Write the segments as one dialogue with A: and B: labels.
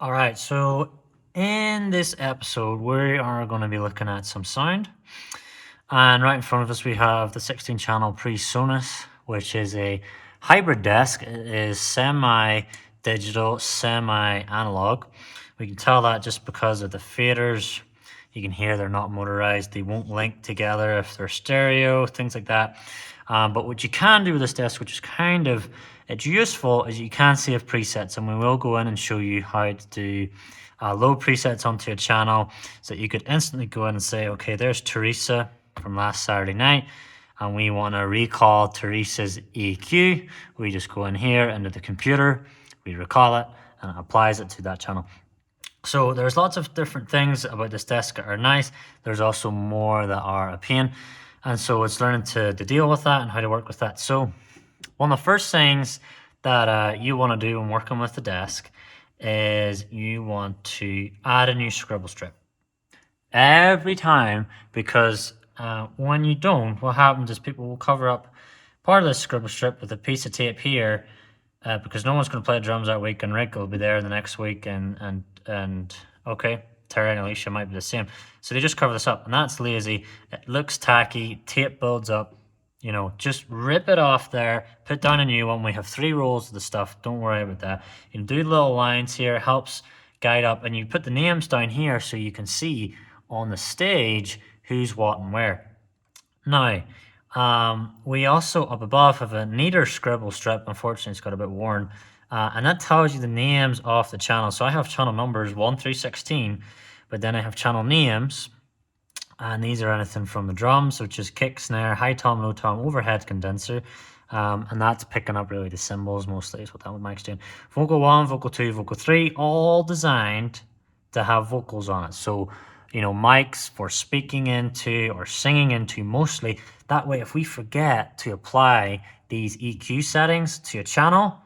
A: All right, so in this episode, we are going to be looking at some sound. And right in front of us, we have the 16 channel PreSonus, which is a hybrid desk. It is semi digital, semi analog. We can tell that just because of the faders. You can hear they're not motorized, they won't link together if they're stereo, things like that. But what you can do with this desk, which is it's useful, is you can save presets, and we will go in and show you how to do load presets onto a channel so that you could instantly go in and say, okay, there's Teresa from last Saturday night, and we want to recall Teresa's EQ. We just go in here into the computer, we recall it, and it applies it to that channel. So there's lots of different things about this desk that are nice. There's also more that are a pain. And so it's learning to deal with that and how to work with that. So one of the first things that you want to do when working with the desk is you want to add a new scribble strip every time, because when you don't, what happens is people will cover up part of this scribble strip with a piece of tape here, because no one's going to play drums that week, and Rick will be there the next week, and okay, Terry and Alicia might be the same. So they just cover this up, and that's lazy. It looks tacky. Tape builds up. Just rip it off there, put down a new one. We have 3 rolls of the stuff. Don't worry about that. You can do little lines here. It helps guide up, and you put the names down here so you can see on the stage who's what and where. Now, we also up above have a neater scribble strip. Unfortunately, it's got a bit worn. And that tells you the names of the channel. So I have channel numbers 1 through 16, but then I have channel names. And these are anything from the drums, which is kick, snare, high tom, low tom, overhead condenser. And that's picking up really the cymbals mostly is what that mic's doing. Vocal 1, vocal 2, vocal 3, all designed to have vocals on it. So, mics for speaking into or singing into mostly. That way, if we forget to apply these EQ settings to a channel,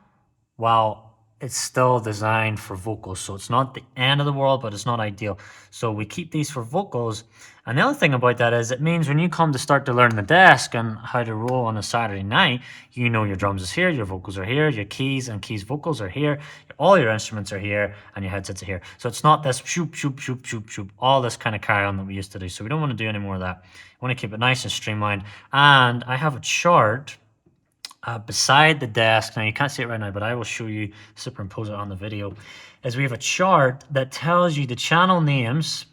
A: well, it's still designed for vocals. So it's not the end of the world, but it's not ideal. So we keep these for vocals. And the other thing about that is it means when you come to start to learn the desk and how to roll on a Saturday night, your drums is here, your vocals are here, your keys and keys vocals are here, all your instruments are here, and your headsets are here. So it's not this shoop, shoop, shoop, shoop, shoop, all this kind of carry on that we used to do. So we don't want to do any more of that. We want to keep it nice and streamlined. And I have a chart beside the desk. Now you can't see it right now, but I will show you, superimpose it on the video, is we have a chart that tells you the channel names,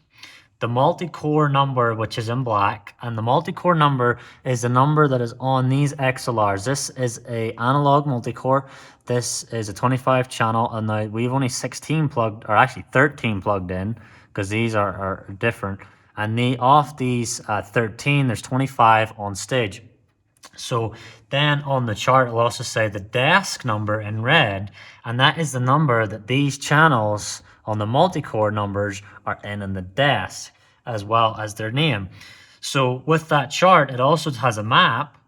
A: the multi-core number, which is in black, and the multi-core number is the number that is on these XLRs. This is a analog multi-core. This is a 25 channel, and now we've only 16 plugged, or actually 13 plugged in, because these are different. And off these 13, there's 25 on stage. So then on the chart, it'll also say the desk number in red, and that is the number that these channels on the multi-core numbers are in the desk, as well as their name. So with that chart, it also has a map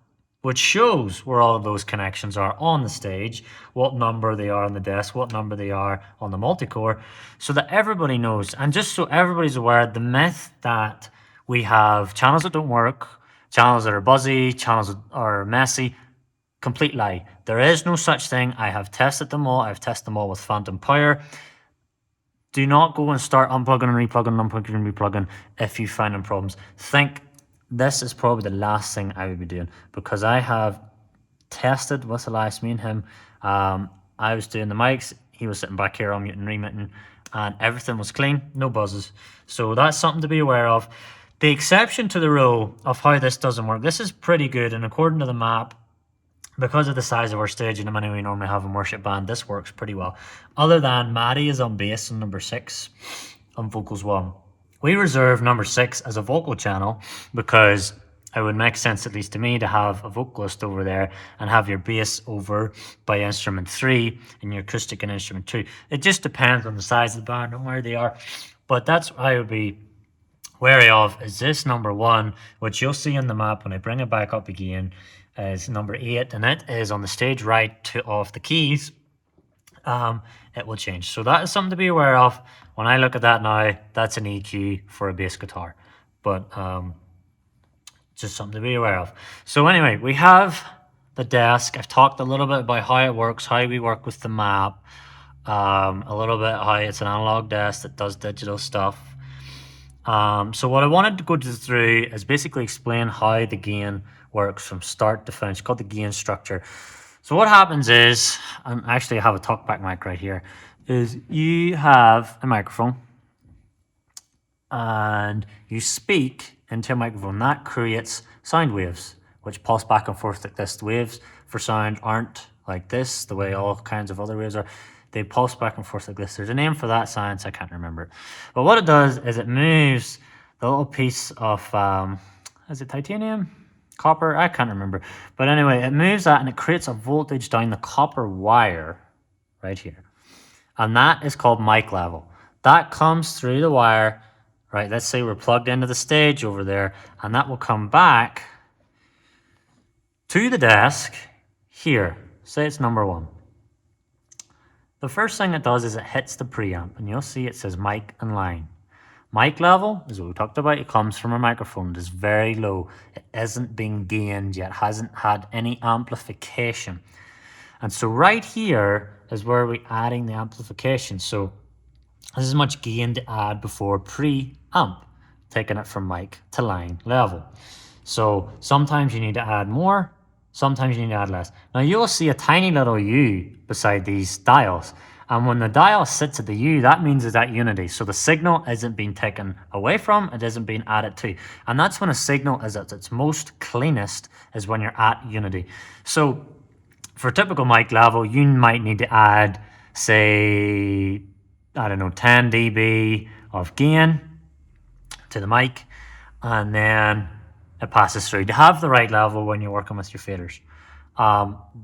A: which shows where all of those connections are on the stage, what number they are on the desk, what number they are on the multi-core, so that everybody knows. And just so everybody's aware, the myth that we have channels that don't work, channels that are buzzy, channels that are messy, complete lie. There is no such thing. I have tested them all. I've tested them all with phantom power. Do not go and start unplugging and replugging, unplugging and replugging if you find them problems. Think this is probably the last thing I would be doing, because I have tested with Elias, me and him. I was doing the mics. He was sitting back here unmuting and remuting, and everything was clean, no buzzes. So that's something to be aware of. The exception to the rule of how this doesn't work, this is pretty good, and according to the map, because of the size of our stage and the money we normally have in worship band, this works pretty well. Other than Maddie is on bass on number 6, on vocals 1. We reserve number 6 as a vocal channel because it would make sense, at least to me, to have a vocalist over there and have your bass over by instrument 3 and your acoustic in instrument 2. It just depends on the size of the band and where they are. But that's what I would be wary of, is this number 1, which you'll see on the map when I bring it back up again, is number 8, and it is on the stage right of the keys. It will change. So that is something to be aware of. When I look at that now, that's an EQ for a bass guitar. But just something to be aware of. So anyway, we have the desk. I've talked a little bit about how it works, how we work with the map. a little bit how it's an analog desk that does digital stuff. So what I wanted to go through is basically explain how the gain works from start to finish. It's called the gain structure. So what happens is, actually I have a talkback mic right here, is you have a microphone and you speak into a microphone. That creates sound waves, which pulse back and forth like this. The waves for sound aren't like this, the way all kinds of other waves are. They pulse back and forth like this. There's a name for that science, I can't remember it. But what it does is it moves the little piece of, is it titanium? Copper? I can't remember. But anyway, it moves that and it creates a voltage down the copper wire right here. And that is called mic level. That comes through the wire, right? Let's say we're plugged into the stage over there, and that will come back to the desk here. Say it's number 1. The first thing it does is it hits the preamp, and you'll see it says mic and line. Mic level is what we talked about. It comes from a microphone. It is very low. It isn't being gained yet, hasn't had any amplification. And so right here is where we're adding the amplification. So this is much gain to add before preamp, taking it from mic to line level. So sometimes you need to add more, sometimes you need to add less. Now you'll see a tiny little U beside these dials. And when the dial sits at the U, that means it's at unity. So the signal isn't being taken away from, it isn't being added to. And that's when a signal is at its most cleanest, is when you're at unity. So for a typical mic level, you might need to add, say, I don't know, 10 dB of gain to the mic, and then it passes through to have the right level when you're working with your faders.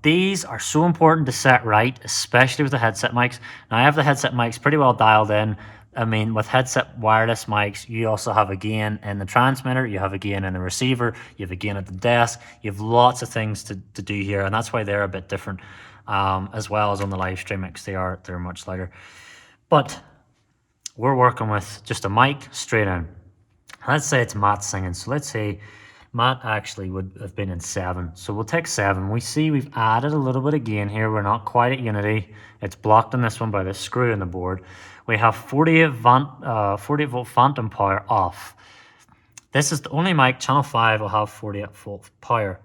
A: These are so important to set right, especially with the headset mics. Now I have the headset mics pretty well dialed in. I mean, with headset wireless mics, you also have a gain in the transmitter, you have a gain in the receiver, you have a gain at the desk, you have lots of things to do here, and that's why they're a bit different, as well as on the live stream mix, they're much lighter. But we're working with just a mic straight in. Let's say it's Matt singing, so let's say Matt actually would have been in 7. So we'll take 7. We see we've added a little bit of gain here. We're not quite at unity. It's blocked on this one by this screw in the board. We have 48 volt phantom power off. This is the only mic, channel 5 will have 48 volt power.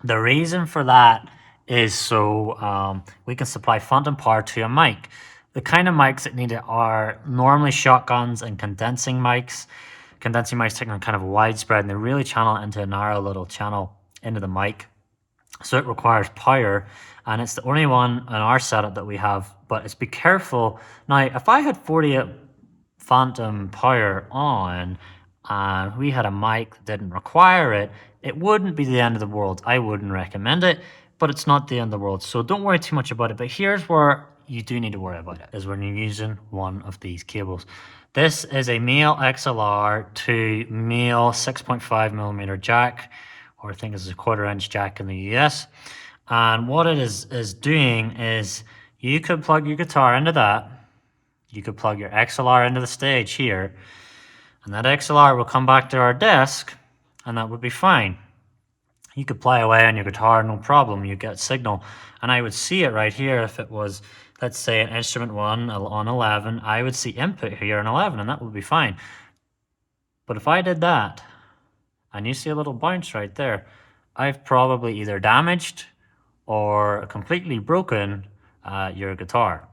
A: The reason for that is so we can supply phantom power to a mic. The kind of mics that need it are normally shotguns and condensing mics. Condensing mics taking on kind of a widespread, and they really channel it into a narrow little channel into the mic. So it requires power, and it's the only one in our setup that we have. But it's be careful. Now, if I had 48 phantom power on, and we had a mic that didn't require it, it wouldn't be the end of the world. I wouldn't recommend it, but it's not the end of the world. So don't worry too much about it. But here's where you do need to worry about it, is when you're using one of these cables. This is a male XLR to male 6.5mm jack, or I think it's a 1/4" jack in the US. And what it is doing is you could plug your guitar into that. You could plug your XLR into the stage here, and that XLR will come back to our desk, and that would be fine. You could play away on your guitar, no problem. You get signal. And I would see it right here if it was, let's say, an instrument 1 on 11. I would see input here on 11, and that would be fine. But if I did that, and you see a little bounce right there, I've probably either damaged or completely broken your guitar.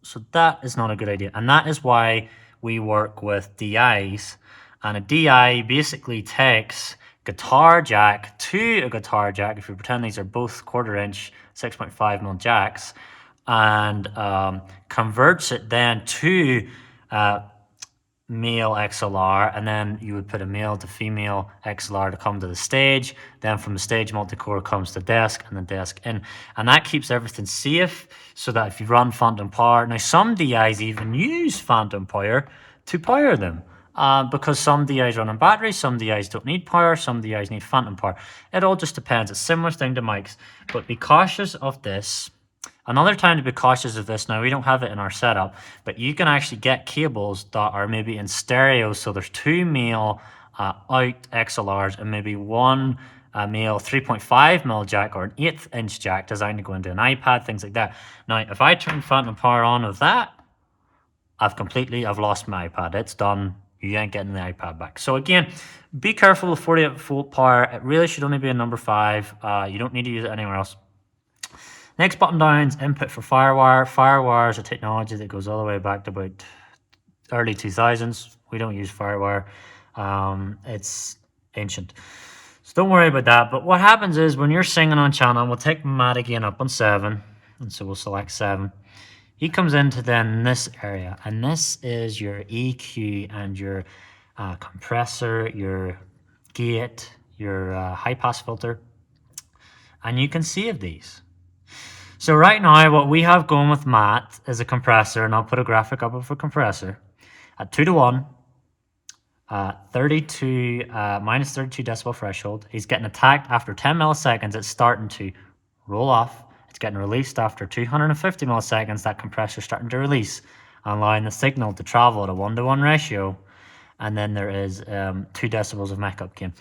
A: So that is not a good idea. And that is why we work with DIs. And a DI basically takes guitar jack to a guitar jack, if you pretend these are both 1/4" 6.5mm jacks, and converts it then to male XLR, and then you would put a male to female XLR to come to the stage. Then from the stage, multi-core comes to desk, and the desk in, and that keeps everything safe, so that if you run phantom power, now some DIs even use phantom power to power them. Because some DIs run on batteries, some DIs don't need power, some DIs need phantom power. It all just depends. It's a similar thing to mics, but be cautious of this. Another time to be cautious of this, now we don't have it in our setup, but you can actually get cables that are maybe in stereo, so there's 2 male out XLRs and maybe 1 a male 3.5 mil jack or an 1/8 inch jack designed to go into an iPad, things like that. Now, if I turn phantom power on with that, I've lost my iPad. It's done. You ain't getting the iPad back. So again, be careful with 48-volt power. It really should only be a number 5. You don't need to use it anywhere else. Next button down is input for Firewire. Firewire is a technology that goes all the way back to about early 2000s. We don't use Firewire. It's ancient. So don't worry about that. But what happens is when you're singing on channel, we'll take Matt again up on 7. And so we'll select 7. He comes into then this area, and this is your EQ and your compressor, your gate, your high pass filter, and you can save these. So right now what we have going with Matt is a compressor, and I'll put a graphic up of a compressor at 2:1, minus 32 decibel threshold. He's getting attacked after 10 milliseconds. It's starting to roll off. It's getting released after 250 milliseconds. That compressor starting to release, allowing the signal to travel at a 1:1 ratio. And then there is 2 decibels of makeup gain.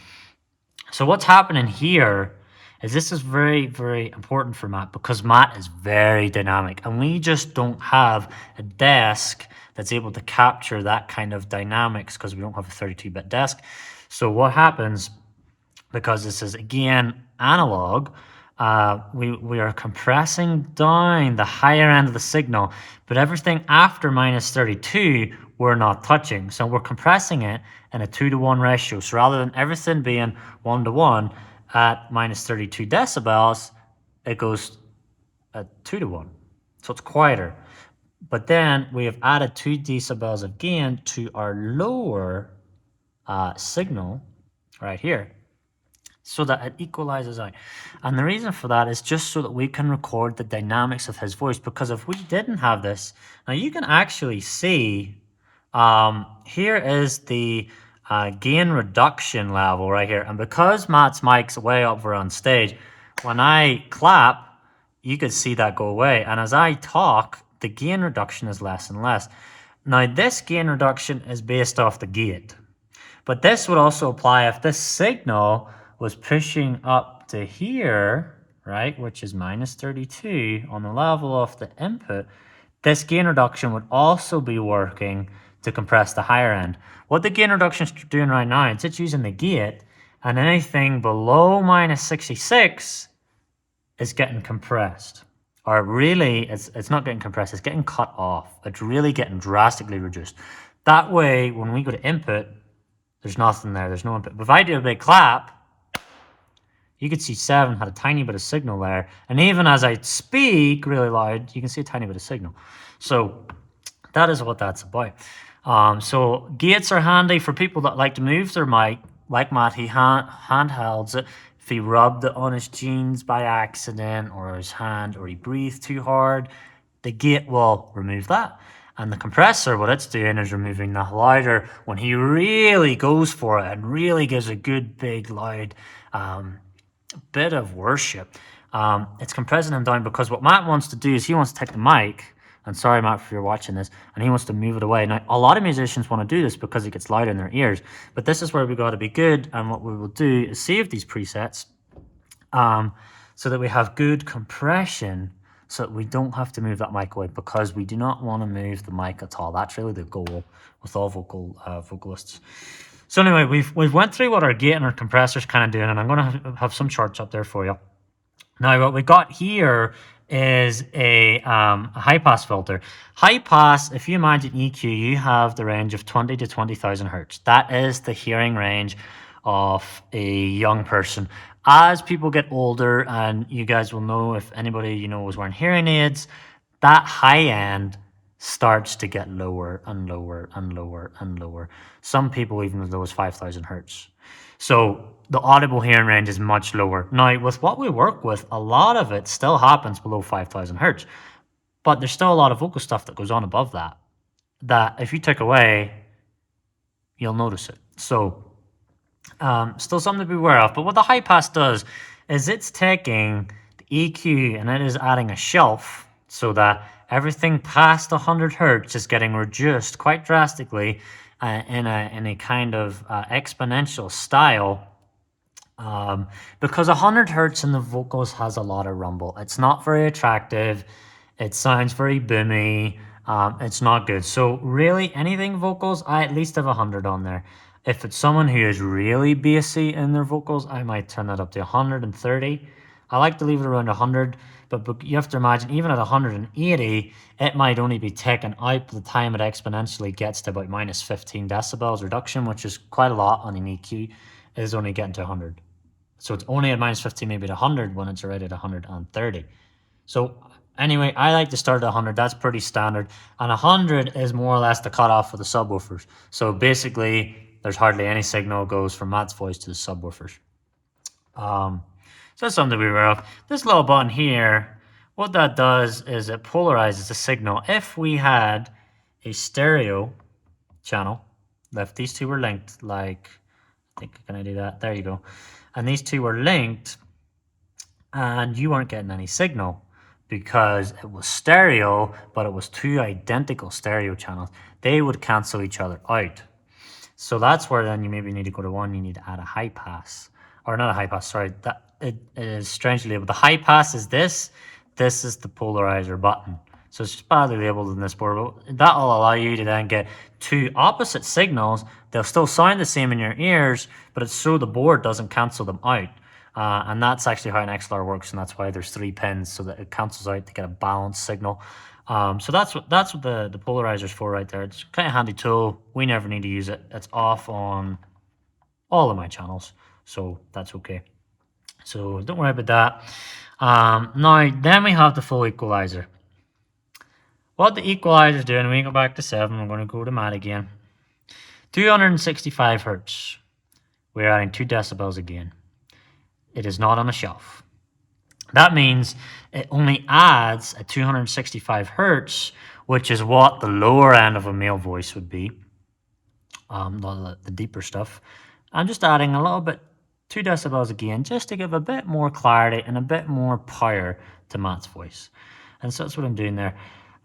A: So what's happening here is this is very, very important for Matt, because Matt is very dynamic, and we just don't have a desk that's able to capture that kind of dynamics because we don't have a 32-bit desk. So what happens, because this is again analog, we are compressing down the higher end of the signal, but everything after minus 32 we're not touching. So we're compressing it in a 2:1 ratio. So rather than everything being 1:1 at minus 32 decibels, it goes at 2:1. So it's quieter. But then we have added 2 decibels of gain to our lower signal right here, so that it equalizes out. And the reason for that is just so that we can record the dynamics of his voice, because if we didn't have this, now you can actually see, here is the gain reduction level right here. And because Matt's mic's way up there on stage, when I clap, you could see that go away. And as I talk, the gain reduction is less and less. Now this gain reduction is based off the gate, but this would also apply if this signal was pushing up to here, right, which is minus 32 on the level of the input. This gain reduction would also be working to compress the higher end. What the gain reduction is doing right now is it's using the gate, and anything below minus 66 is getting compressed. Or really, it's not getting compressed, it's getting cut off. It's really getting drastically reduced. That way, when we go to input, there's nothing there, there's no input. But if I do a big clap, you could see 7 had a tiny bit of signal there. And even as I speak really loud, you can see a tiny bit of signal. So that is what that's about. So gates are handy for people that like to move their mic. Like Matt, he handhelds it. If he rubbed it on his jeans by accident, or his hand, or he breathed too hard, the gate will remove that. And the compressor, what it's doing is removing the louder when he really goes for it and really gives a good big loud bit of worship. It's compressing him down, because what Matt wants to do is he wants to take the mic, and sorry Matt if you're watching this, and he wants to move it away. Now a lot of musicians want to do this because it gets loud in their ears, but this is where we got to be good, and what we will do is save these presets so that we have good compression, so that we don't have to move that mic away, because we do not want to move the mic at all. That's really the goal with all vocalists. So anyway, we've went through what our gate and our compressor's kind of doing, and I'm going to have some charts up there for you. Now what we got here is a high pass filter. High pass, if you imagine EQ, you have the range of 20 to 20,000 hertz. That is the hearing range of a young person. As people get older, and you guys will know if anybody you know was wearing hearing aids, that high end starts to get lower and lower and lower and lower. Some people even as low as 5,000 hertz. So the audible hearing range is much lower. Now, with what we work with, a lot of it still happens below 5,000 hertz, but there's still a lot of vocal stuff that goes on above that, that if you take away, you'll notice it. So still something to be aware of. But what the high pass does is it's taking the EQ and it is adding a shelf, so that everything past 100 hertz is getting reduced quite drastically in a kind of exponential style. Because 100 hertz in the vocals has a lot of rumble. It's not very attractive. It sounds very boomy. It's not good. So really, anything vocals, I at least have 100 on there. If it's someone who is really bassy in their vocals, I might turn that up to 130. I like to leave it around 100, but you have to imagine, even at 180, it might only be taken out by the time it exponentially gets to about minus 15 decibels reduction, which is quite a lot on an EQ, is only getting to 100. So it's only at minus 15, maybe at 100 when it's already at 130. So anyway, I like to start at 100. That's pretty standard. And 100 is more or less the cutoff for the subwoofers. So basically, there's hardly any signal goes from Matt's voice to the subwoofers. So that's something to be aware of. This little button here, what that does is it polarizes the signal. If we had a stereo channel, if these two were linked, like, I think, can I do that? There you go. And these two were linked, and you weren't getting any signal because it was stereo, but it was two identical stereo channels. They would cancel each other out. So that's where then you maybe need to go to one, you need to add a high pass. Or not a high pass, sorry. That it is strangely labeled. The high pass is this. This is the polarizer button. So it's just badly labeled in this board. But that will allow you to then get two opposite signals. They'll still sound the same in your ears, but it's so the board doesn't cancel them out. And that's actually how an XLR works, and that's why there's 3 pins, so that it cancels out to get a balanced signal. So that's what the polarizer's for right there. It's kind of handy tool. We never need to use it. It's off on all of my channels, so that's okay. So don't worry about that. Now, then we have the full equalizer. What the equalizer is doing, we go back to 7, we're going to go to Matt again. 265 hertz. We're adding 2 decibels again. It is not on a shelf. That means it only adds at 265 hertz, which is what the lower end of a male voice would be. The deeper stuff. I'm just adding a little bit, 2 decibels again, just to give a bit more clarity and a bit more power to Matt's voice. And so that's what I'm doing there.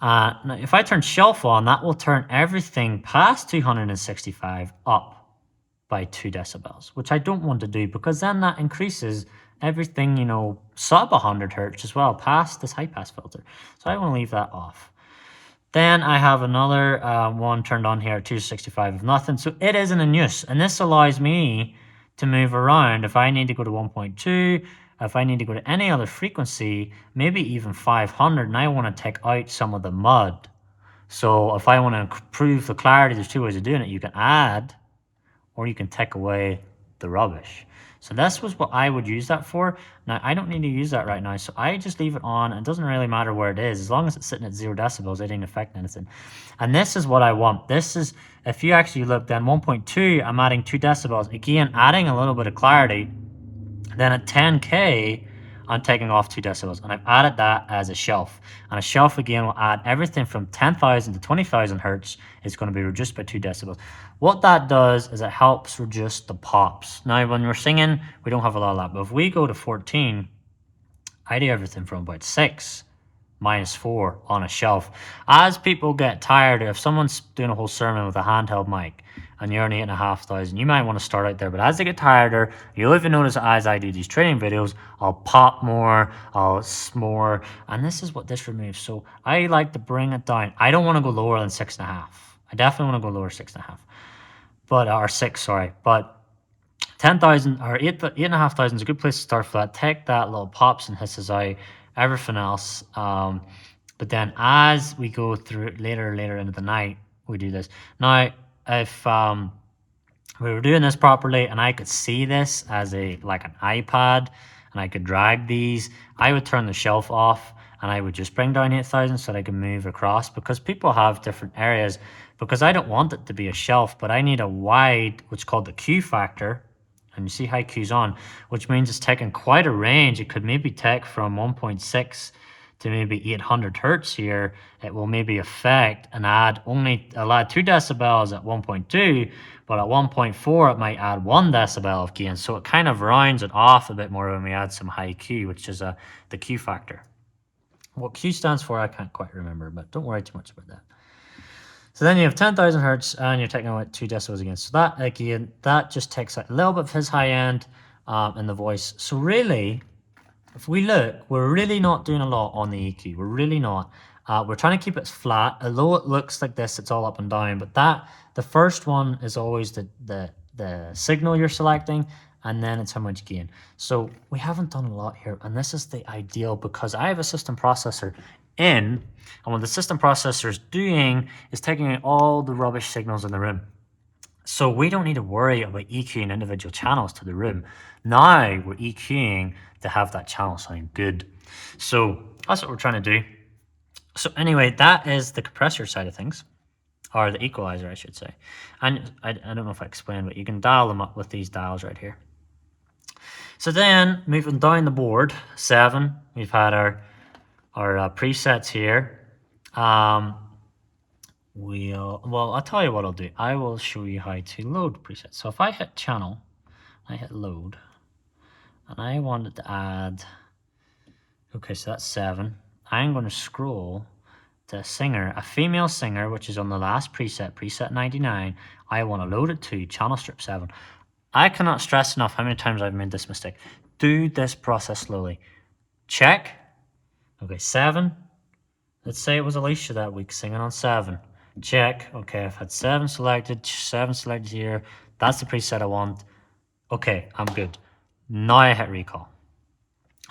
A: Now, if I turn shelf on, that will turn everything past 265 up by 2 decibels, which I don't want to do, because then that increases everything, sub 100 hertz as well, past this high pass filter. So I want to leave that off. Then I have another one turned on here at 265 of nothing. So it isn't in use. And this allows me to move around. If I need to go to 1.2, if I need to go to any other frequency, maybe even 500, and I want to take out some of the mud. So if I want to improve the clarity, there's 2 ways of doing it. You can add, or you can take away the rubbish. So this was what I would use that for. Now, I don't need to use that right now, so I just leave it on. It doesn't really matter where it is. As long as it's sitting at 0 decibels, it ain't affecting anything. And this is what I want. This is, if you actually look then, 1.2, I'm adding 2 decibels. Again, adding a little bit of clarity. Then at 10K, I'm taking off 2 decibels, and I've added that as a shelf. And a shelf, again, will add everything from 10,000 to 20,000 hertz. It's going to be reduced by 2 decibels. What that does is it helps reduce the pops. Now, when we're singing, we don't have a lot of that. But if we go to 14, I do everything from about 6 minus 4 on a shelf. As people get tired, if someone's doing a whole sermon with a handheld mic and you're on 8,500, you might want to start out there. But as they get tireder, you'll even notice as I do these training videos, I'll pop more, I'll more, and this is what this removes. So I like to bring it down. I don't want to go lower than 6.5. I definitely want to go lower 6.5. But, or 6, sorry. But 10,000 or 8,500 is a good place to start for that. Take that little pops and hisses out, everything else. But then as we go through later into the night, we do this. Now, if we were doing this properly and I could see this as like an iPad and I could drag these, I would turn the shelf off and I would just bring down 8,000 so that I can move across, because people have different areas. Because I don't want it to be a shelf, but I need a wide, what's called the Q factor. And you see high Q's on, which means it's taking quite a range. It could maybe take from 1.6 to maybe 800 hertz here. It will maybe affect and it'll add 2 decibels at 1.2, but at 1.4 it might add 1 decibel of gain. So it kind of rounds it off a bit more when we add some high Q, which is the Q factor. What Q stands for, I can't quite remember, but don't worry too much about that. So then you have 10,000 hertz and you're taking out 2 decibels again. So that, again, that just takes out a little bit of his high end, in the voice. So really, if we look, we're really not doing a lot on the EQ. We're really not. We're trying to keep it flat. Although it looks like this, it's all up and down. But the first one is always the signal you're selecting, and then it's how much gain. So we haven't done a lot here, and this is the ideal because I have a system processor in, and what the system processor is doing is taking out all the rubbish signals in the room. So we don't need to worry about EQing individual channels to the room. Now we're EQing to have that channel sound good. So that's what we're trying to do. So anyway, that is the compressor side of things, or the equalizer, I should say. And I don't know if I explained, but you can dial them up with these dials right here. So then moving down the board, 7, we've had our presets here. Well, I'll tell you what I'll do. I will show you how to load presets. So if I hit channel, I hit load, and I wanted to add, okay, so that's 7. I'm going to scroll to a singer, a female singer, which is on the last preset, preset 99. I want to load it to channel strip 7. I cannot stress enough how many times I've made this mistake. Do this process slowly. Check. Okay, 7. Let's say it was Alicia that week singing on 7. Check. Okay, I've had 7 selected here. That's the preset I want. Okay, I'm good. Now I hit recall.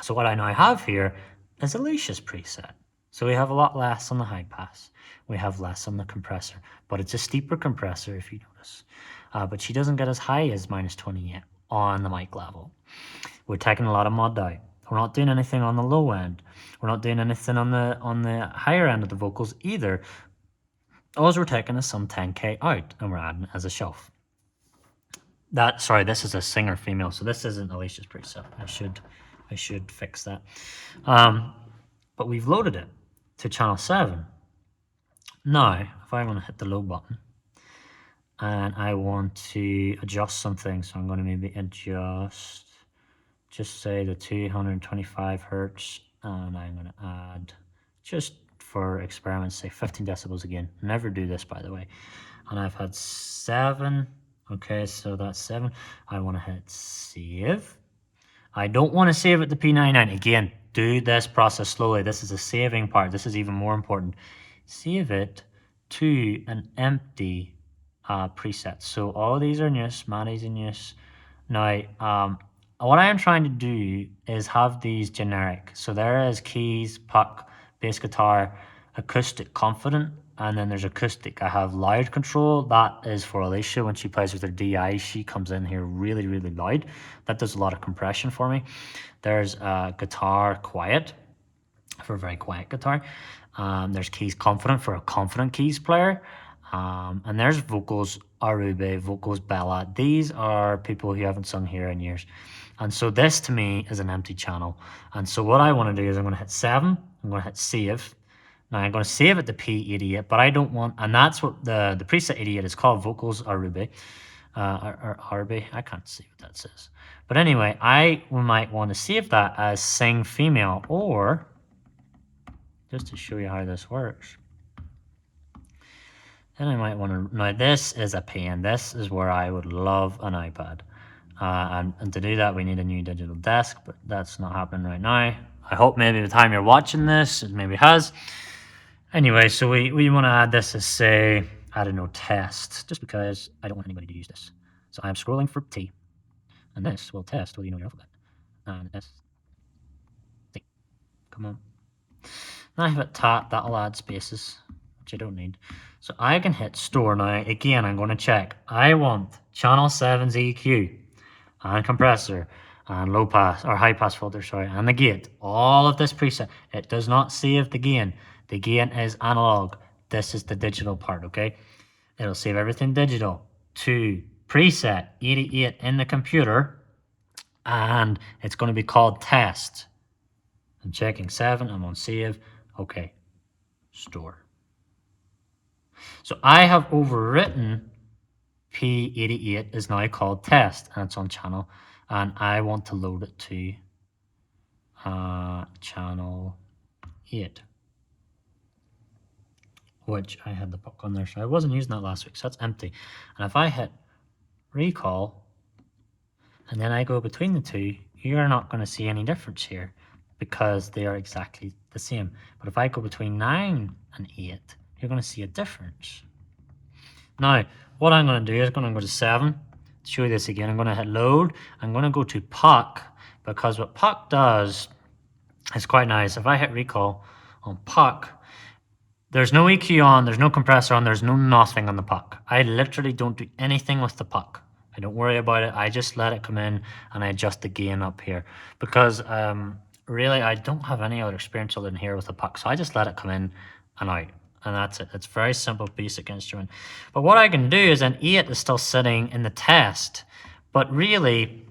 A: So what I now have here is Alicia's preset. So we have a lot less on the high pass. We have less on the compressor, but it's a steeper compressor if you notice. But she doesn't get as high as -20 yet on the mic level. We're taking a lot of mud out. We're not doing anything on the low end. We're not doing anything on the higher end of the vocals either. All we're taking is some 10K out, and we're adding it as a shelf. This is a singer female, so this isn't Alicia's preset. I should fix that. But we've loaded it to channel 7. Now, if I want to hit the low button, and I want to adjust something, so I'm going to maybe adjust, just say the 225 hertz, and I'm going to add, just for experiments, say 15 decibels again. Never do this, by the way. And I've had 7. Okay, so that's 7. I want to hit save. I don't want to save at the P99. Again, do this process slowly. This is a saving part. This is even more important. Save it to an empty preset. So all these are in use. Maddie's in use. Now, what I am trying to do is have these generic. So there is keys, puck, bass guitar, acoustic, confident, and then there's acoustic. I have loud control. That is for Alicia when she plays with her DI. She comes in here really, really loud. That does a lot of compression for me. There's guitar quiet for a very quiet guitar. There's keys confident for a confident keys player. And there's vocals Arube, vocals Bella. These are people who haven't sung here in years. And so this to me is an empty channel. And so what I want to do is I'm going to hit 7. I'm going to hit save. Now I'm going to save it to P88, but I don't want, and that's what the preset 88 is called, vocals Arube. Or Arube, I can't see what that says. But anyway, I might want to save that as sing female, or just to show you how this works. Then I might want to, now this is a pain. This is where I would love an iPad. And to do that, we need a new digital desk, but that's not happening right now. I hope maybe the time you're watching this, it maybe has. Anyway, so we want to add this as, say, I don't know, test, just because I don't want anybody to use this. So I'm scrolling for T, and this will test whether you know your alphabet. And S, T, come on. Now I hit tab, that'll add spaces, which I don't need. So I can hit store now. Again, I'm going to check. I want channel 7's EQ and compressor and low pass or high pass filter, sorry, and the gate. All of this preset. It does not save the gain. The gain is analog. This is the digital part, okay? It'll save everything digital to preset 88 in the computer, and it's going to be called test. I'm checking 7. I'm on save. Okay, store. So I have overwritten P88 is now called test, and it's on channel, and I want to load it to channel 8, which I had the puck on there, so I wasn't using that last week, so that's empty. And if I hit recall, and then I go between the two, you're not going to see any difference here because they are exactly the same. But if I go between 9 and 8, you're going to see a difference. Now, what I'm going to do is I'm going to go to 7. To show you this again, I'm going to hit load. I'm going to go to puck, because what puck does is quite nice. If I hit recall on puck, there's no EQ on, there's no compressor on, there's no nothing on the puck. I literally don't do anything with the puck. I don't worry about it. I just let it come in and I adjust the gain up here because really I don't have any other experience other than here with the puck. So I just let it come in and out, and that's it. It's a very simple basic instrument. But what I can do is an 8 is still sitting in the test, but really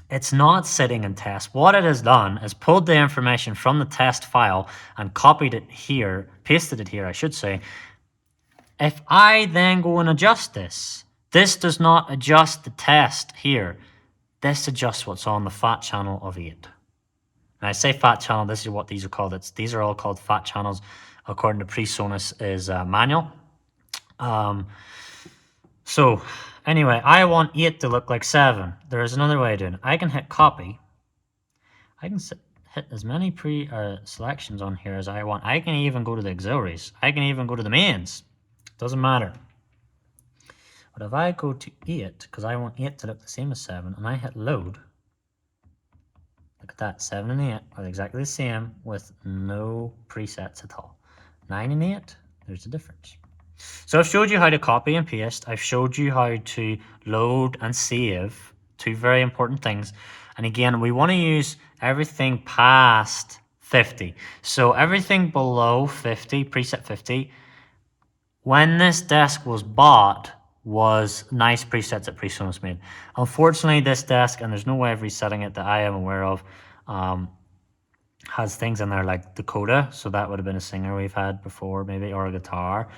A: it's not sitting in test. What it has done is pulled the information from the test file and copied it here, pasted it here, I should say. If I then go and adjust this, this does not adjust the test here. This adjusts what's on the fat channel of 8. And I say fat channel, this is what these are called. These are all called fat channels according to PreSonus is manual. So anyway, I want 8 to look like 7. There is another way of doing it. I can hit copy. I can hit as many selections on here as I want. I can even go to the auxiliaries. I can even go to the mains. Doesn't matter. But if I go to 8, because I want 8 to look the same as 7, and I hit load, look at that, 7 and 8 are exactly the same with no presets at all. 9 and 8, there's a difference. So I've showed you how to copy and paste. I've showed you how to load and save, 2 very important things. And again, we want to use everything past 50. So everything below 50, preset 50, when this desk was bought, was nice presets that PreSonus made. Unfortunately, this desk, and there's no way of resetting it that I am aware of, has things in there like Dakota, so that would have been a singer we've had before, maybe, or a guitar.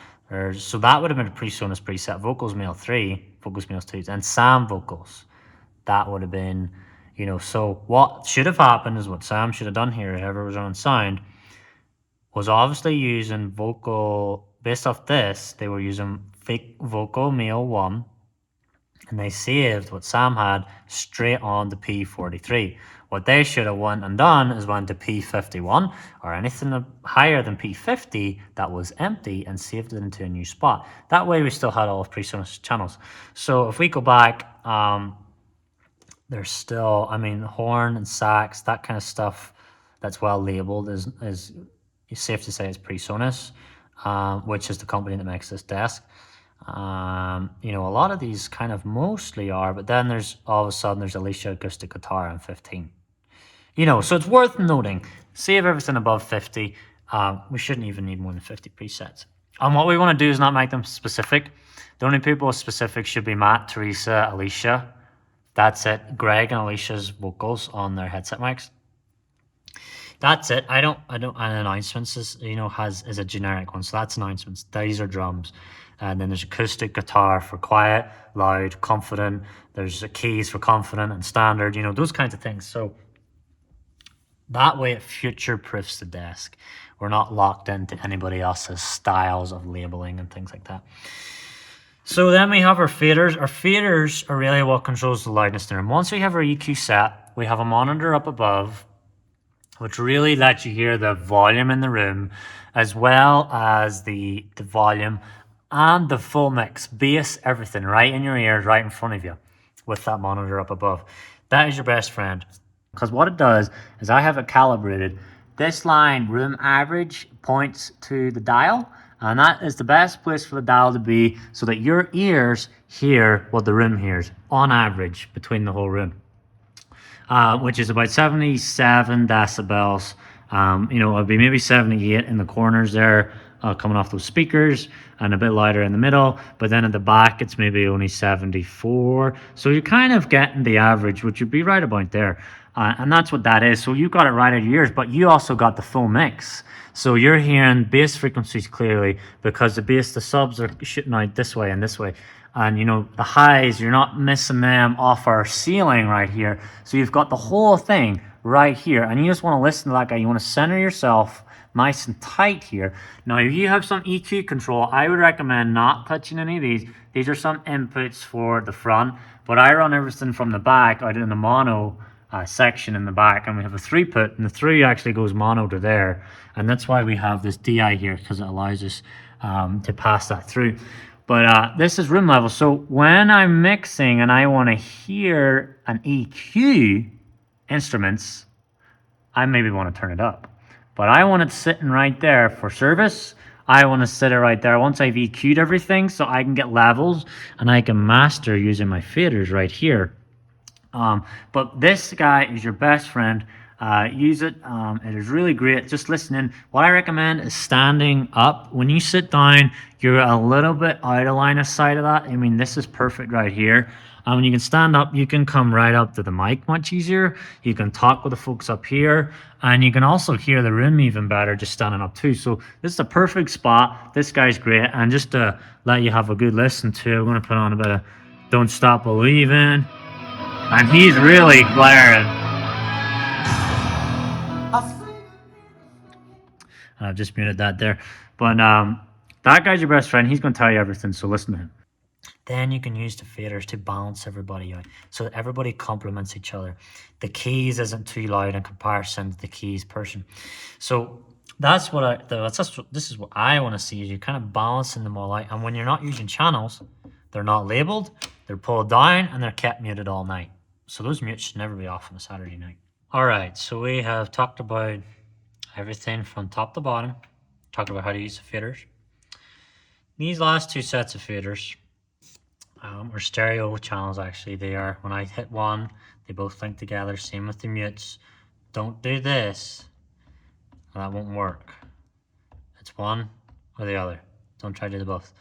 A: So that would have been a PreSonus preset. Vocals Male 3, Vocals Male 2, and Sam vocals. That would have been, so what should have happened is what Sam should have done here, whoever was running sound, was obviously using vocal, based off this, they were using fake Vocal Male 1, and they saved what Sam had straight on to P43. What they should have went and done is went to P51 or anything higher than P50 that was empty and saved it into a new spot. That way we still had all of PreSonus channels. So if we go back, there's still, horn and sax, that kind of stuff that's well labeled is safe to say it's PreSonus, which is the company that makes this desk. A lot of these kind of mostly are, but then there's all of a sudden there's Alicia acoustic guitar and 15. So it's worth noting, save everything above 50. We shouldn't even need more than 50 presets. And what we want to do is not make them specific. The only people with specific should be Matt, Teresa, Alicia. That's it. Greg and Alicia's vocals on their headset mics. That's it. I don't. And announcements is a generic one. So that's announcements. These are drums. And then there's acoustic guitar for quiet, loud, confident. There's keys for confident and standard, those kinds of things. So that way it future-proofs the desk. We're not locked into anybody else's styles of labeling and things like that. So then we have our faders. Our faders are really what controls the loudness in the room. Once we have our EQ set, we have a monitor up above, which really lets you hear the volume in the room, as well as the volume and the full mix, bass, everything, right in your ears, right in front of you, with that monitor up above. That is your best friend. Because what it does is I have it calibrated. This line, room average, points to the dial, and that is the best place for the dial to be so that your ears hear what the room hears, on average, between the whole room. Which is about 77 decibels. It'll be maybe 78 in the corners there, coming off those speakers, and a bit louder in the middle, but then at the back it's maybe only 74. So you're kind of getting the average, which would be right about there. And that's what that is. So you got it right out of your ears, but you also got the full mix. So you're hearing bass frequencies clearly because the subs are shooting out this way and this way. And the highs, you're not missing them off our ceiling right here. So you've got the whole thing right here, and you just want to listen to that guy. You want to center yourself nice and tight here. Now, if you have some EQ control, I would recommend not touching any of these. These are some inputs for the front, But I run everything from the back out in the mono section in the back, and we have a 3-put, and the 3 actually goes mono to there, and that's why we have this DI here, because it allows us to pass that through. But this is room level, so when I'm mixing and I want to hear an EQ instruments, I maybe want to turn it up, but I want it sitting right there for service. I want to sit it right there once I've EQ'd everything, so I can get levels and I can master using my faders right here. But this guy is your best friend. Use it. It is really great. Just listening. What I recommend is standing up. When you sit down, you're a little bit out of line of sight of that. I mean, this is perfect right here. When you can stand up, you can come right up to the mic much easier. You can talk with the folks up here, and you can also hear the room even better just standing up too. So this is a perfect spot. This guy's great. And just to let you have a good listen to, I'm going to put on a bit of Don't Stop Believing. And he's really blaring. I've just muted that there. But that guy's your best friend. He's going to tell you everything, so listen to him. Then you can use the faders to balance everybody out, so that everybody complements each other. The keys isn't too loud in comparison to the keys person. So that's what this is what I want to see, is you kind of balancing them all out. And when you're not using channels, they're not labeled, they're pulled down, and they're kept muted all night. So those mutes should never be off on a Saturday night. All right, so we have talked about everything from top to bottom, talked about how to use the faders. These last 2 sets of faders are stereo channels, actually. They are, when I hit one, they both link together. Same with the mutes. Don't do this, that won't work. It's one or the other. Don't try to do both.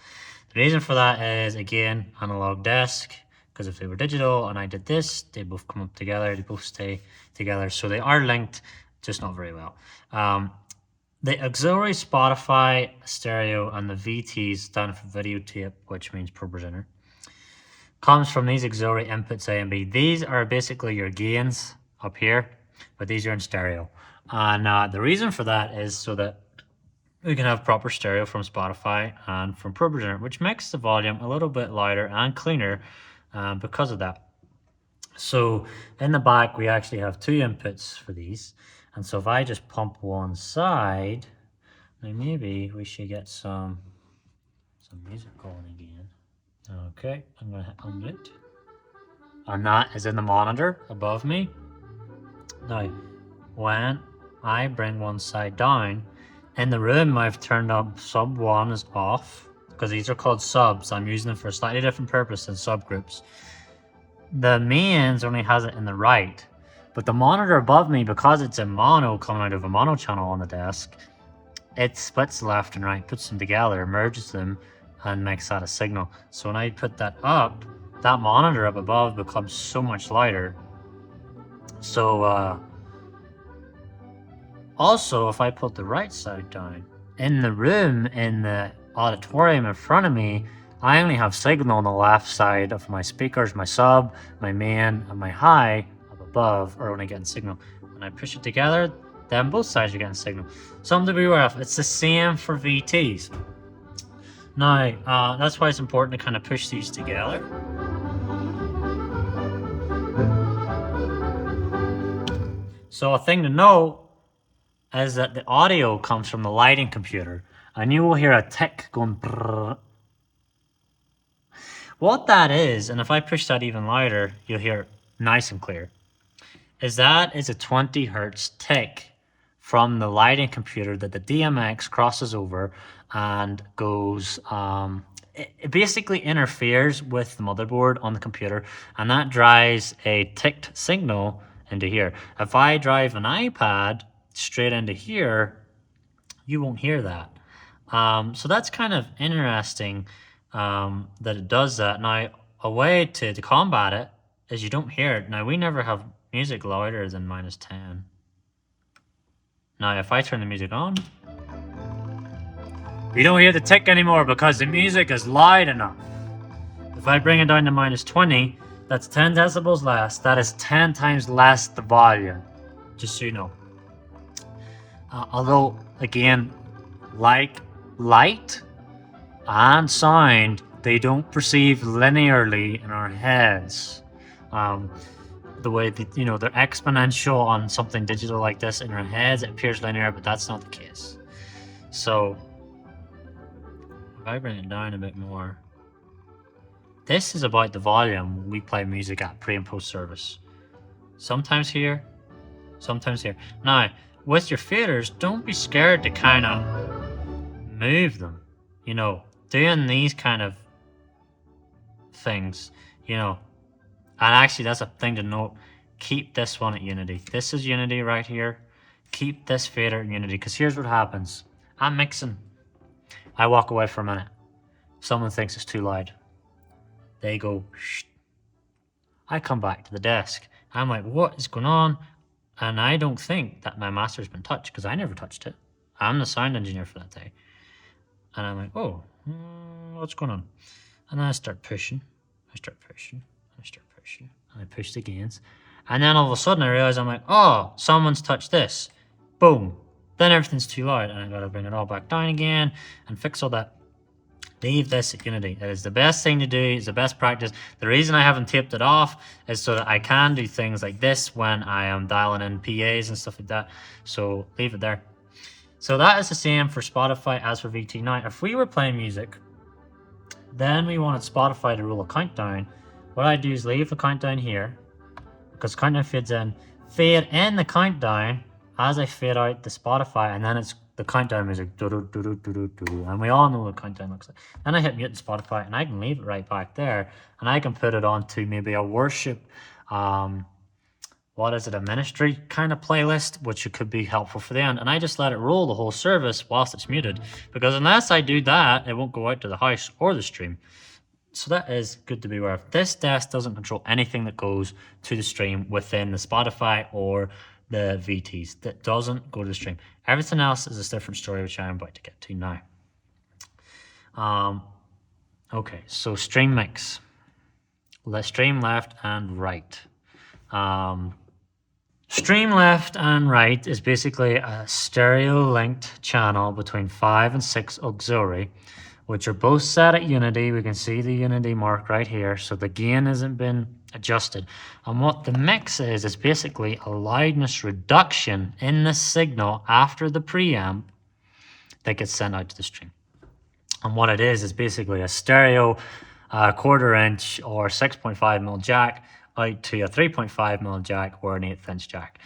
A: The reason for that is, again, analog desk, because if they were digital and I did this, they both come up together, they both stay together. So they are linked, just not very well. The auxiliary Spotify stereo and the VT stand for videotape, which means per presenter, comes from these auxiliary inputs A and B. These are basically your gains up here, but these are in stereo. And the reason for that is so that we can have proper stereo from Spotify and from per presenter, which makes the volume a little bit louder and cleaner because of that. So in the back, we actually have 2 inputs for these. And so if I just pump one side, now maybe we should get some music going again. Okay, I'm going to hit unmute. And that is in the monitor above me. Now, when I bring one side down, in the room I've turned up sub 1 is off, because these are called subs. I'm using them for a slightly different purpose than subgroups. The mains only has it in the right, but the monitor above me, because it's a mono coming out of a mono channel on the desk, it splits left and right, puts them together, merges them, and makes that a signal. So when I put that up, that monitor up above becomes so much lighter. So also, if I put the right side down, in the room, in the auditorium in front of me, I only have signal on the left side of my speakers. My sub, my main, and my high up above are only getting signal. When I push it together, then both sides are getting signal. Something to be aware of. It's the same for VTs. Now, that's why it's important to kind of push these together. So a thing to know is that the audio comes from the lighting computer, and you will hear a tick going brrr. What that is, and if I push that even louder, you'll hear it nice and clear, is that is a 20 hertz tick from the lighting computer that the DMX crosses over and goes, it basically interferes with the motherboard on the computer, and that drives a ticked signal into here. If I drive an iPad straight into here, you won't hear that. So that's kind of interesting that it does that. Now, a way to combat it is you don't hear it. Now, we never have music louder than -10. Now, if I turn the music on, we don't hear the tick anymore because the music is loud enough. If I bring it down to -20, that's 10 decibels less. That is 10 times less the volume, just so you know. Although, again, like light and sound, they don't perceive linearly in our heads. The way that, they're exponential on something digital like this. In our heads, it appears linear, but that's not the case. So if I bring it down a bit more, this is about the volume when we play music at pre and post service. Sometimes here, sometimes here. Now, with your faders, don't be scared to kind of move them. Doing these kind of things, and actually that's a thing to note. Keep this one at unity. This is unity right here. Keep this fader at unity, because here's what happens. I'm mixing. I walk away for a minute. Someone thinks it's too loud. They go, shh. I come back to the desk. I'm like, what is going on? And I don't think that my master's been touched, because I never touched it. I'm the sound engineer for that day. And I'm like, oh, what's going on? And then I start pushing. I start pushing. I start pushing. And I push the gains. And then all of a sudden I realize, I'm like, oh, someone's touched this. Boom. Then everything's too loud. And I got to bring it all back down again and fix all that. Leave this at unity. It is the best thing to do. It's the best practice. The reason I haven't taped it off is so that I can do things like this when I am dialing in PAs and stuff like that. So leave it there. So that is the same for Spotify as for VT. Now, if we were playing music, then we wanted Spotify to roll a countdown. What I do is leave the countdown here, because countdown fades in. Fade in the countdown as I fade out the Spotify, and then it's the countdown music. And we all know what countdown looks like. Then I hit mute the Spotify, and I can leave it right back there, and I can put it onto maybe a worship, a ministry kind of playlist, which could be helpful for the end. And I just let it roll the whole service whilst it's muted, because unless I do that, it won't go out to the house or the stream. So that is good to be aware of. This desk doesn't control anything that goes to the stream within the Spotify or the VTs. That doesn't go to the stream. Everything else is a different story, which I'm about to get to now. Okay, so stream mix. Let's stream left and right. Stream left and right is basically a stereo linked channel between 5 and 6 auxiliary, which are both set at unity. We can see the unity mark right here, so the gain hasn't been adjusted. And what the mix is basically a loudness reduction in the signal after the preamp that gets sent out to the stream. And what it is basically a stereo 1/4 inch or 6.5mm jack out to a 3.5mm jack or an 1/8 inch jack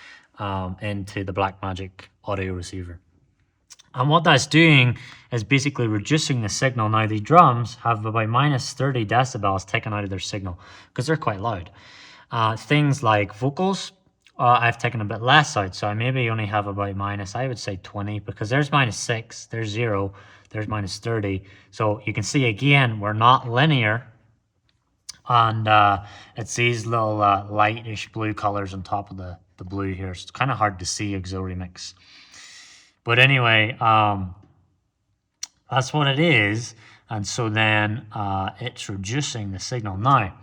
A: into the Blackmagic audio receiver. And what that's doing is basically reducing the signal. Now, the drums have about minus 30 decibels taken out of their signal because they're quite loud. Things like vocals, I've taken a bit less out. So I maybe only have about minus, I would say 20, because there's minus 6, there's 0, there's minus 30. So you can see again, we're not linear. And it's these little lightish blue colors on top of the blue here. So it's kind of hard to see auxiliary mix. But anyway, that's what it is. And so then it's reducing the signal. Now,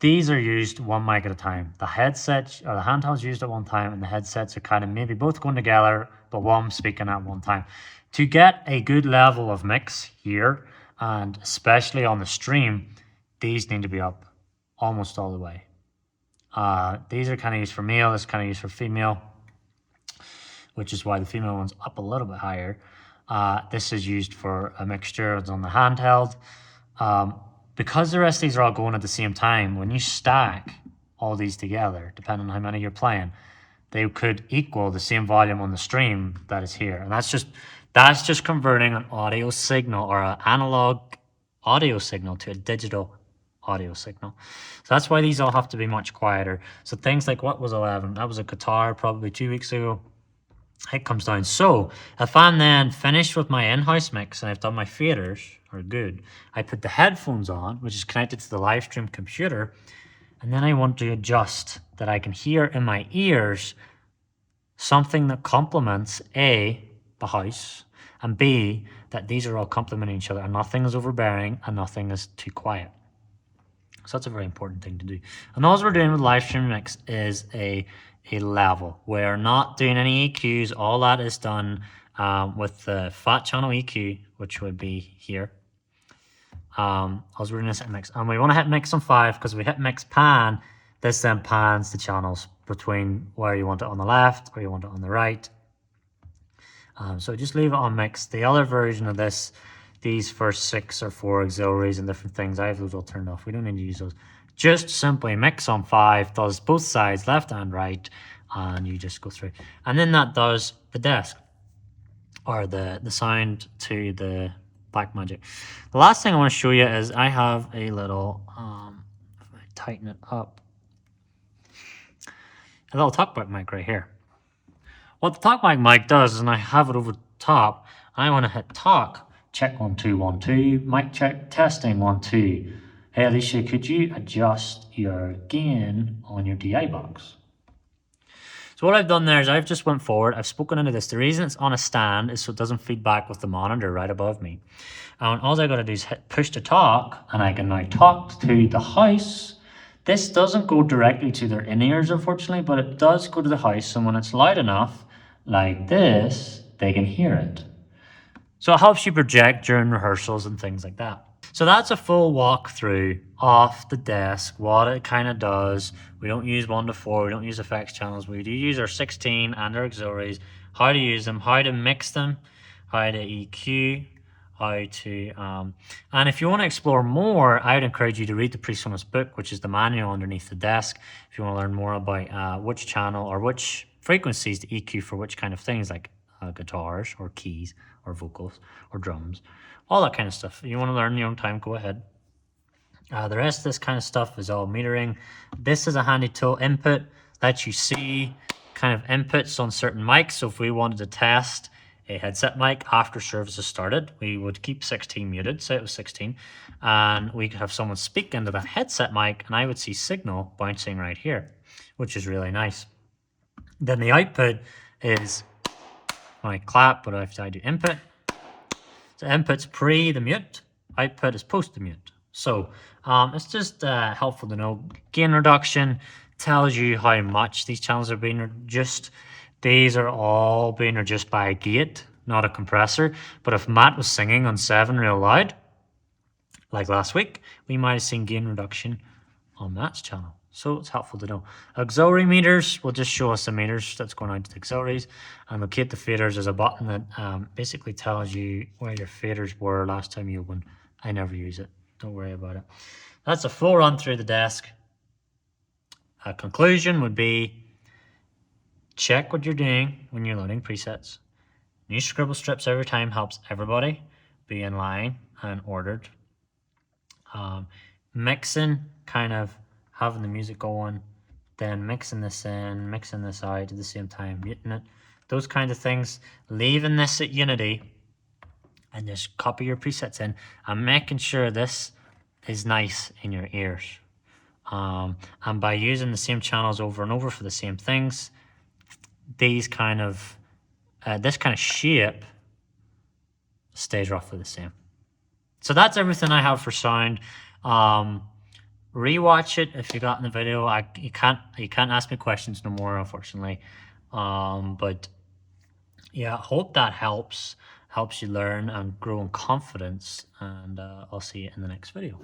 A: these are used one mic at a time. The headsets or the handhelds used at one time, and the headsets are kind of maybe both going together, but one speaking at one time. To get a good level of mix here, and especially on the stream, these need to be up almost all the way. These are kind of used for male, this is kind of used for female, which is why the female one's up a little bit higher. This is used for a mixture. It's on the handheld. Because the rest of these are all going at the same time, when you stack all these together, depending on how many you're playing, they could equal the same volume on the stream that is here. And that's just converting an audio signal or an analog audio signal to a digital audio signal. So that's why these all have to be much quieter. So things like what was 11? That was a guitar probably 2 weeks ago. It comes down. So if I'm then finished with my in-house mix and I've done my faders, are good, I put the headphones on, which is connected to the live stream computer, and then I want to adjust that I can hear in my ears something that complements A, the house, and B, that these are all complementing each other and nothing is overbearing and nothing is too quiet. So that's a very important thing to do. And all we're doing with live stream mix is a level. We're not doing any EQs. All that is done with the fat channel EQ, which would be here. I was reading this at mix, and we want to hit mix on 5 because we hit mix pan. This then pans the channels between where you want it on the left, where you want it on the right. So just leave it on mix. The other version of this, these first 6 or 4 auxiliaries and different things, I have those all turned off. We don't need to use those. Just simply mix on 5, does both sides, left and right, and you just go through. And then that does the desk, or the sound to the Blackmagic. The last thing I want to show you is I have a little, if I tighten it up, a little talkback mic right here. What the talkback mic does is, and I have it over the top, I want to hit talk, check 1 2 1 2, mic check, testing 1 2. Hey Alicia, could you adjust your gain on your DI box? So what I've done there is I've just went forward, I've spoken into this. The reason it's on a stand is so it doesn't feed back with the monitor right above me. And all I got to do is hit push to talk, and I can now talk to the house. This doesn't go directly to their in-ears, unfortunately, but it does go to the house, and when it's loud enough, like this, they can hear it. So it helps you project during rehearsals and things like that. So that's a full walkthrough off the desk, what it kind of does. We don't use 1 to 4, we don't use effects channels. We do use our 16 and our auxiliaries, how to use them, how to mix them, how to EQ, how to... and if you want to explore more, I would encourage you to read the PreSonus book, which is the manual underneath the desk. If you want to learn more about which channel or which frequencies to EQ for which kind of things, like guitars or keys or vocals or drums, all that kind of stuff. If you want to learn in your own time, go ahead. The rest of this kind of stuff is all metering. This is a handy tool. Input lets you see kind of inputs on certain mics. So if we wanted to test a headset mic after services started, we would keep 16 muted, say it was 16, and we could have someone speak into that headset mic, and I would see signal bouncing right here, which is really nice. Then the output is when I clap, but if I do input, so input's pre the mute, output is post the mute. So it's just helpful to know. Gain reduction tells you how much these channels are being reduced. These are all being reduced by a gate, not a compressor. But if Matt was singing on 7 real loud, like last week, we might have seen gain reduction on Matt's channel. So it's helpful to know. Auxiliary meters will just show us the meters that's going out to the auxiliaries. And locate the faders, there's a button that basically tells you where your faders were last time you opened. I never use it. Don't worry about it. That's a full run through the desk. A conclusion would be check what you're doing when you're loading presets. New scribble strips every time helps everybody be in line and ordered. Mixing, kind of having the music going, then mixing this in, mixing this out at the same time, muting it, those kinds of things. Leaving this at Unity and just copy your presets in and making sure this is nice in your ears. And by using the same channels over and over for the same things, these kind of this kind of shape stays roughly the same. So that's everything I have for sound. Rewatch it if you got in the video. You can't ask me questions no more, unfortunately. But yeah, hope that helps you learn and grow in confidence. And I'll see you in the next video.